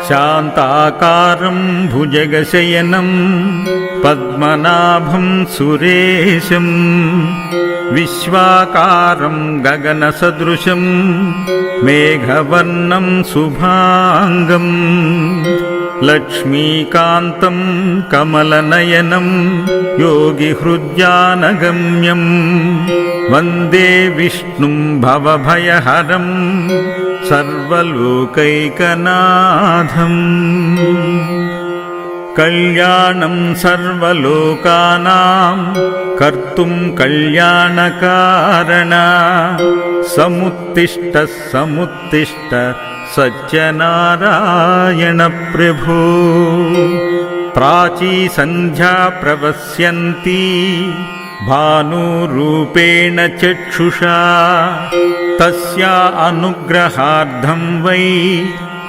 शान्ताकारं भुजगशयनं पद्मनाभं सुरेशं विश्वाकारं गगनसदृशं मेघवर्णं शुभांगं लक्ष्मीकान्तं कमलनयनं योगिहृद्यानगम्यं वन्दे विष्णुं भवभयहरं सर्वलोकैकनाथम्। कल्याणं सर्वलोकानां कर्तुं कल्याणकारण समुत्तिष्ठ समुत्तिष्ठ सत्यनारायण प्रभो। प्राची सन्ध्या प्रवस्यन्ती भानुरूपेण चक्षुषा तस्या अनुग्रहार्थं वै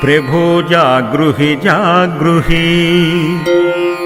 प्रभो जागृहि जागृहि।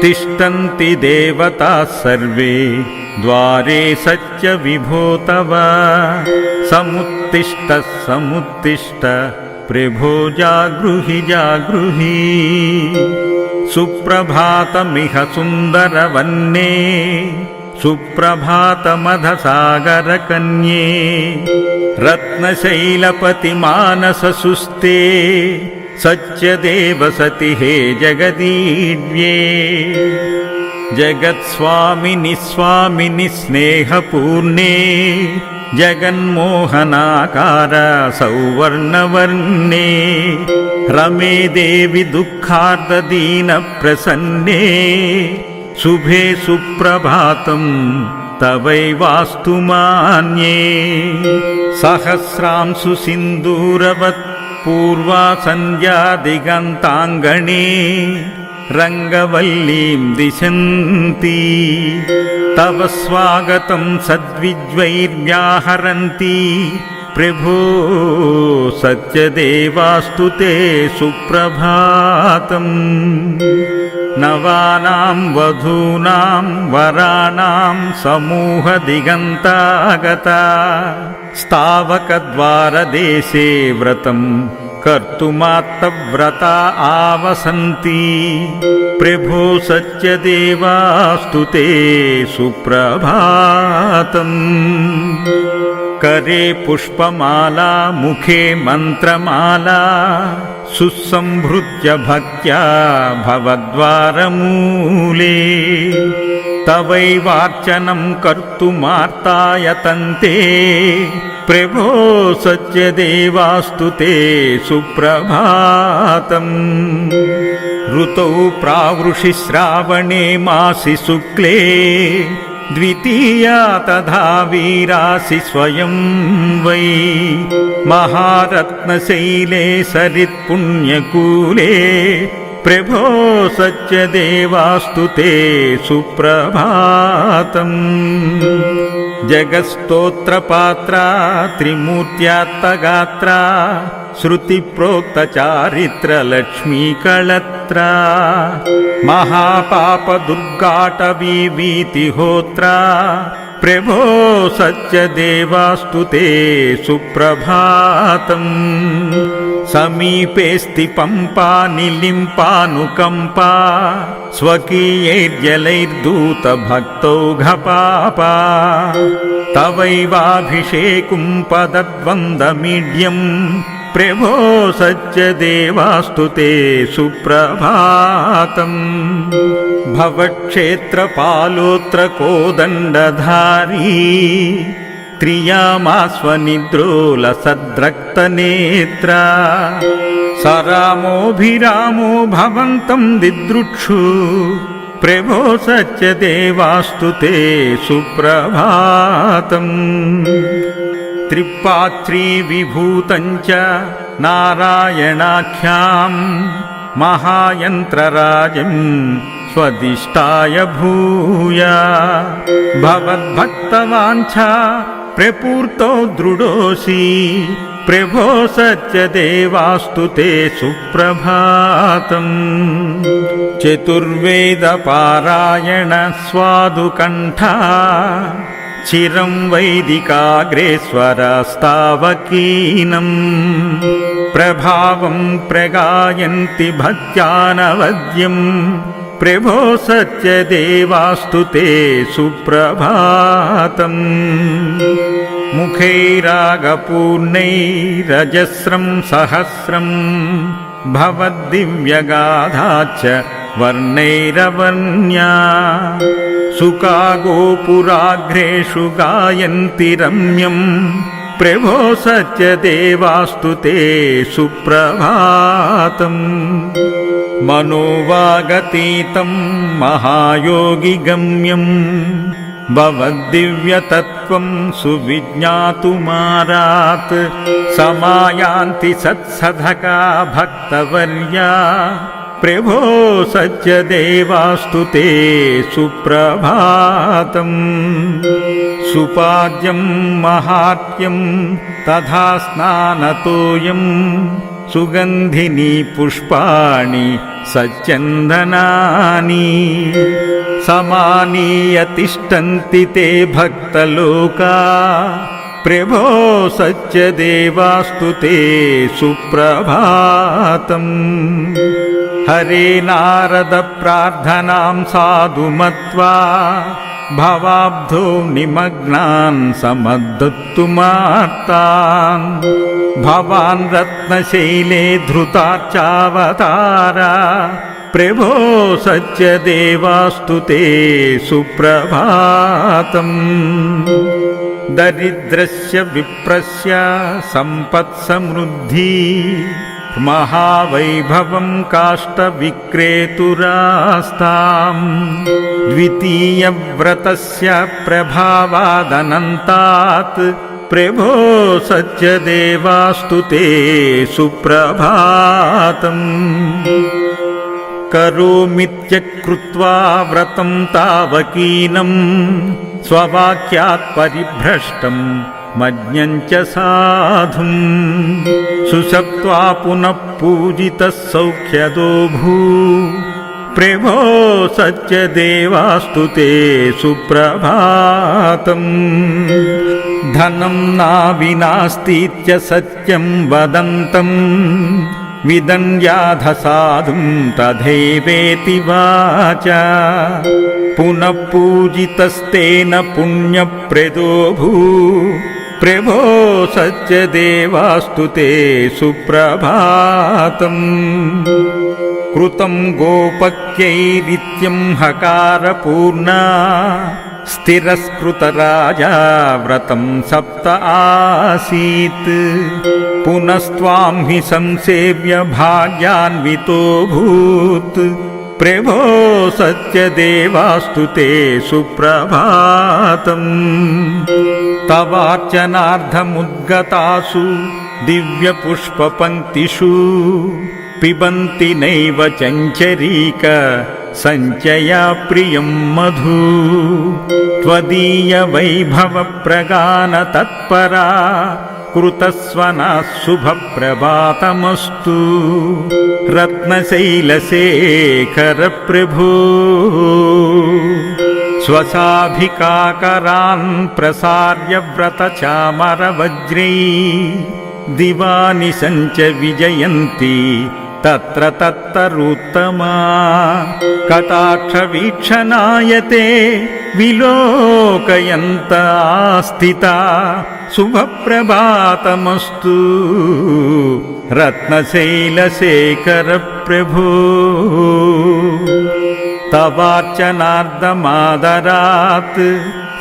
तिष्ठन्ति देवताः सर्वे द्वारे सत्यविभो तव समुत्तिष्ठ समुत्तिष्ठ प्रभो जागृहि जागृहि। सुप्रभातमिह सुन्दरवन्ये सुप्रभातमधसागरकन्ये रत्नशैलपतिमानससुस्ते सत्यदेव सति हे जगदीड्ये। जगत्स्वामिनि स्वामिनि स्नेहपूर्णे जगन्मोहनाकार सौवर्णवर्णे रमे देवि दुःखार्तदीनप्रसन्ने शुभे सुप्रभातं तवैवास्तु मान्ये। सहस्रांशु सिन्दूरवत् पूर्वा सन्ध्या दिगन्ताङ्गणे रङ्गवल्लीं दिशन्ति तव स्वागतं सद्विज्वैर्व्याहरन्ति प्रभो सत्यदेवास्तु ते सुप्रभातम्। नवानां वधूनां वराणां समूहदिगन्तागता स्थावकद्वारदेशे व्रतं कर्तुमात्तव्रता आवसन्ति प्रभो सत्यदेवास्तु ते सुप्रभातम्। करे पुष्पमाला मुखे मन्त्रमाला सुसंहृत्य भक्त्या भवद्वारमूले तवैवार्चनं कर्तुमार्तायतन्ते प्रभो सत्यदेवास्तु ते सुप्रभातम्। ऋतौ प्रावृषि श्रावणे मासि शुक्ले द्वितीया तथा वीरासि स्वयं वै महारत्नशैले सरित्पुण्यकूले प्रभो सत्यदेवास्तु ते सुप्रभातम्। जगत्स्तोत्रपात्रा त्रिमूर्त्यात्तगात्रा श्रुतिप्रोक्तचारित्र लक्ष्मीकळत्रा महापापदुर्गाटवी वीतिहोत्रा प्रभो सत्यदेवास्तु ते सुप्रभातम्। समीपेऽस्ति पम्पा निलिम्पानुकम्पा स्वकीयैर्जलैर्दूतभक्तौघपापा तवैवाभिषेकुं पदद्वन्द्वमीड्यम् प्रभो सत्यदेवास्तु ते सुप्रभातम्। भवक्षेत्रपालोत्र कोदण्डधारी त्रियामास्वनिद्रोलसद्रक्तनेत्रा सरामोऽभिरामो भवन्तं दिदृक्षु प्रभो सत्यदेवास्तु ते सुप्रभातम्। त्रिपात्री विभूतं च नारायणाख्यां महायन्त्रराजं स्वदिष्टाय भूया भवद्भक्तवाञ्छा प्रपूर्तो दृढोऽसि प्रभो सत्यदेवास्तु ते सुप्रभातम्। चतुर्वेदपारायण स्वादुकण्ठा चिरं वैदिकाग्रेश्वरस्तावकीनम् प्रभावं प्रगायन्ति भक्त्यानवद्यम् प्रभो सत्यदेवास्तु ते सुप्रभातम् मुखैरागपूर्णैरजस्रं सहस्रम् भवद्दिव्यगाधाच्च वर्णैरवर्ण्या सुकागोपुराग्रेषु गायन्ति रम्यम् प्रभो सत्यदेवास्तु ते सुप्रभातम् मनोवागतीतं महायोगिगम्यम् भवद्दिव्यतत्त्वं सुविज्ञातुमारात् समायान्ति सत्सधका भक्तवर्या प्रभो सत्यदेवास्तु ते सुप्रभातम् सुपाद्यं महात्म्यं तथा स्नानतोयम् सुगन्धिनी पुष्पाणि सच्चन्दनानि समानीय तिष्ठन्ति ते भक्तलोका प्रभो सत्यदेवास्तु ते सुप्रभातम् हरे नारद प्रार्थनां साधु मत्वा भवाब्धो निमग्नान् समद्धतुमार्तान् भवान् रत्नशैले धृतार्चावतारा प्रभो सत्यदेवास्तु ते सुप्रभातम् दरिद्रस्य विप्रस्य सम्पत्समृद्धि महावैभवं काष्ठविक्रेतुरास्ताम् द्वितीयव्रतस्य प्रभावादनन्तात् प्रभो सत्यदेवास्तु ते सुप्रभातम् करोमीत्यकृत्वा व्रतं तावकीनम् स्ववाक्यात् परिभ्रष्टम् मज्ञं च साधुम् सुसप्त्वा पुनः पूजितः सौख्यदो भू प्रभो सत्यदेवास्तु ते सुप्रभातम् धनं नाविनास्तीत्य सत्यं वदन्तम् विदन्याधसाधुं तथैवेति वाचा पुनः पूजितस्तेन पुण्यप्रदो भू प्रभो सत्यदेवास्तु ते सुप्रभातम् कृतं गोपक्यैरित्यं हकारपूर्णा स्थिरस्कृतराजा व्रतं सप्त आसीत् पुनस्त्वां हि संसेव्य भाग्यान्वितोऽभूत् प्रभो सत्यदेवास्तु ते सुप्रभातम् तवार्चनार्थमुद्गतासु दिव्यपुष्पपङ्क्तिषु पिबन्ति नैव चञ्चरीक सञ्चया प्रियं मधु त्वदीय वैभव प्रगान तत्परा कृतस्वनः शुभप्रभातमस्तु रत्नशैलशेखर प्रभो स्वसाभिकाकरान् प्रसार्य व्रतचामरवज्रै दिवानिशं च विजयन्ति तत्र तत्तरुत्तमा कटाक्षवीक्षणायते विलोकयन्त आस्थिता शुभप्रभातमस्तु रत्नशैलशेखर प्रभो तवार्चनार्धमादरात्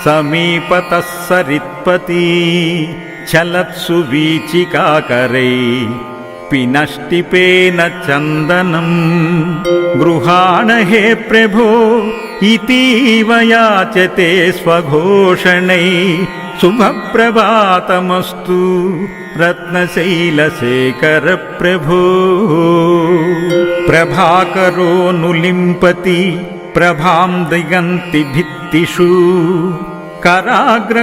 समीपतः सरित्पति चलत्सु वीचिकाकरै पिनष्टिपेन चन्दनम् गृहाण हे प्रभो इतीव याचते स्वघोषणै शुभप्रभातमस्तु रत्नशैलशेखर प्रभो प्रभाकरो नुलिम्पति प्रभां दिगन्ति भित्तिषु कराग्रकुञ्चिकावरै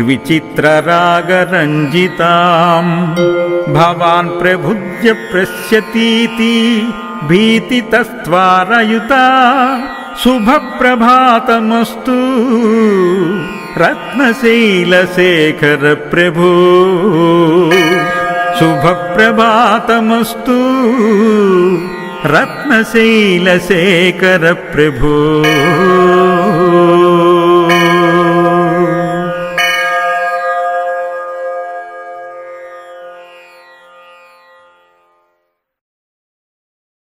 विचित्ररागरञ्जिताम् भवान् प्रभुज्य पश्यतीति भीतितस्त्वारयुता శుభప్రభాతమస్తు రత్నశైలశేఖర ప్రభో శుభప్రభాతమస్తు రత్నశైలశేఖర ప్రభో